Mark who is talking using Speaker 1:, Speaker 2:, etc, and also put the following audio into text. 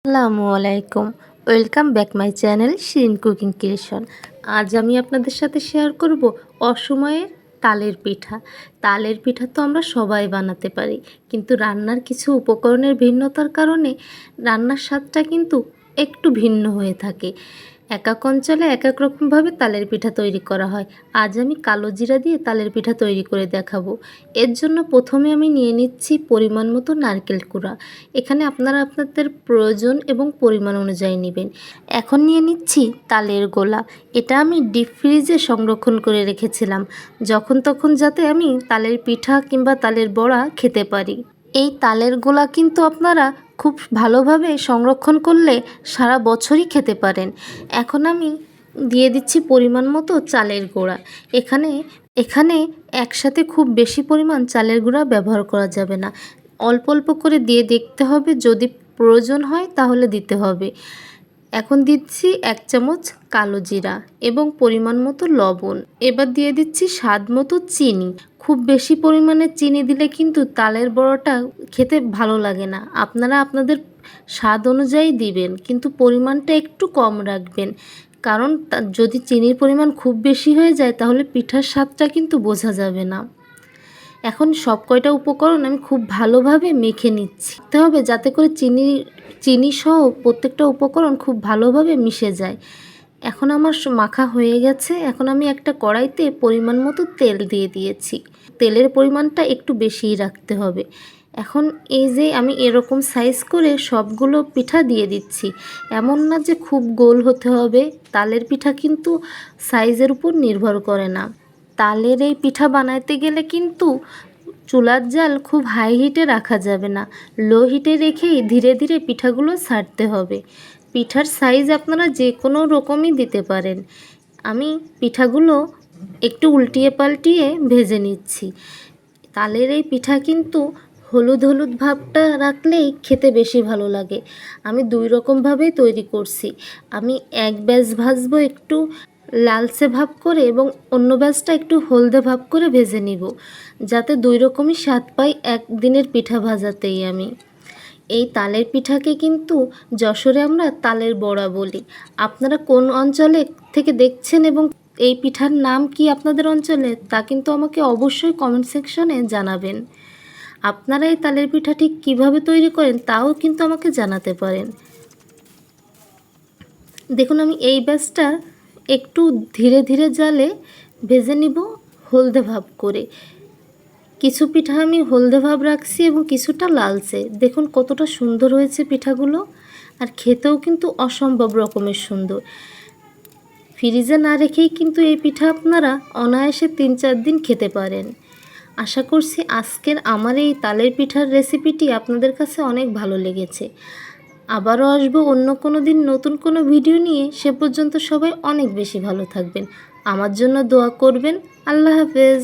Speaker 1: আসসালামু আলাইকুম। Welcome back my channel Shirin cooking creation. আজ আমি আপনাদের সাথে শেয়ার করব অসময়ের তালের পিঠা। তালের পিঠা তো আমরা সবাই বানাতে পারি, কিন্তু রান্নার কিছু উপকরণের ভিন্নতার কারণে রান্নার স্বাদটা কিন্তু একটু ভিন্ন হয়ে থাকে। এক এক অঞ্চলে এক এক রকমভাবে তালের পিঠা তৈরি করা হয়। আজ আমি কালো জিরা দিয়ে তালের পিঠা তৈরি করে দেখাবো। এর জন্য প্রথমে আমি নিয়ে নিচ্ছি পরিমাণ মতো নারকেল কুড়া। এখানে আপনারা আপনাদের প্রয়োজন এবং পরিমাণ অনুযায়ী নেবেন। এখন নিয়ে নিচ্ছি তালের গোলা। এটা আমি ডিপ ফ্রিজে সংরক্ষণ করে রেখেছিলাম, যখন তখন যাতে আমি তালের পিঠা কিংবা তালের বড়া খেতে পারি। এই তালের গোলা কিন্তু আপনারা খুব ভালোভাবে সংরক্ষণ করলে সারা বছরই খেতে পারেন। এখন আমি দিয়ে দিচ্ছি পরিমাণ মতো চালের গুঁড়া। এখানে এখানে একসাথে খুব বেশি পরিমাণ চালের গুঁড়া ব্যবহার করা যাবে না, অল্প অল্প করে দিয়ে দেখতে হবে, যদি প্রয়োজন হয় তাহলে দিতে হবে। এখন দিচ্ছি 1 চামচ কালো জিরা এবং পরিমাণ মতো লবণ। এবার দিয়ে দিচ্ছি স্বাদ মতো চিনি। খুব বেশি পরিমাণে চিনি দিলে কিন্তু তালের বড়াটা খেতে ভালো লাগে না। আপনারা আপনাদের স্বাদ অনুযায়ী দিবেন, কিন্তু পরিমাণটা একটু কম রাখবেন, কারণ যদি চিনির পরিমাণ খুব বেশি হয়ে যায় তাহলে পিঠার স্বাদটা কিন্তু বোঝা যাবে না। এখন সব কয়টা উপকরণ আমি খুব ভালোভাবে মেখে নিচ্ছি। দেখতে হবে যাতে করে চিনি সহ প্রত্যেকটা উপকরণ খুব ভালোভাবে মিশে যায়। এখন আমার মাখা হয়ে গেছে। এখন আমি একটা কড়াইতে পরিমাণ মতো তেল দিয়ে দিয়েছি। তেলের পরিমাণটা একটু বেশিই রাখতে হবে। এখন এই যে আমি এরকম সাইজ করে সবগুলো পিঠা দিয়ে দিচ্ছি। এমন না যে খুব গোল হতে হবে, তালের পিঠা কিন্তু সাইজের উপর নির্ভর করে না। তালের এই পিঠা বানাইতে গেলে কিন্তু চুলার জাল খুব হাই হিটে রাখা যাবে না, লো হিটে রেখেই ধীরে ধীরে পিঠাগুলো ছাড়তে হবে। পিঠার সাইজ আপনারা যে কোনো রকমই দিতে পারেন। আমি পিঠাগুলো একটু উল্টিয়ে পাল্টিয়ে ভেজে নিচ্ছি। তালের এই পিঠা কিন্তু হলুদ হলুদ ভাবটা রাখলেই খেতে বেশি ভালো লাগে। আমি 2 রকমভাবেই তৈরি করছি। আমি এক ব্যাচ ভাজবো একটু লালচে ভাব করে, এবং অন্য ব্যাচটা একটু হলদে ভাব করে ভেজে নিব, যাতে 2 রকমই স্বাদ পাই একদিনের পিঠা ভাজাতেই আমি। এই তালের পিঠাকে কিন্তু যশোরে আমরা তালের বড়া বলি। আপনারা কোন অঞ্চলে থেকে দেখছেন এবং এই পিঠার নাম কি আপনাদের অঞ্চলে, তা কিন্তু আমাকে অবশ্যই কমেন্ট সেকশনে জানাবেন। আপনারা এই তালের পিঠা ঠিক কীভাবে তৈরি করেন তাও কিন্তু আমাকে জানাতে পারেন। দেখুন আমি এই ব্যাচটা একটু ধীরে ধীরে জালে ভেজে নিব হলদে ভাব করে। কিছু পিঠা আমি হলদে ভাব রাখছি এবং কিছুটা লালচে। দেখুন কতটা সুন্দর হয়েছে পিঠাগুলো, আর খেতেও কিন্তু অসম্ভব রকমের সুন্দর। ফ্রিজে না রেখেই কিন্তু এই পিঠা আপনারা অনায়াসে 3-4 দিন খেতে পারেন। আশা করছি আজকের আমার এই তালের পিঠার রেসিপিটি আপনাদের কাছে অনেক ভালো লেগেছে। আবারও আসবো অন্য কোনো দিন নতুন কোনো ভিডিও নিয়ে। সে পর্যন্ত সবাই অনেক বেশি ভালো থাকবেন। আমার জন্য দোয়া করবেন। আল্লাহ হাফেজ।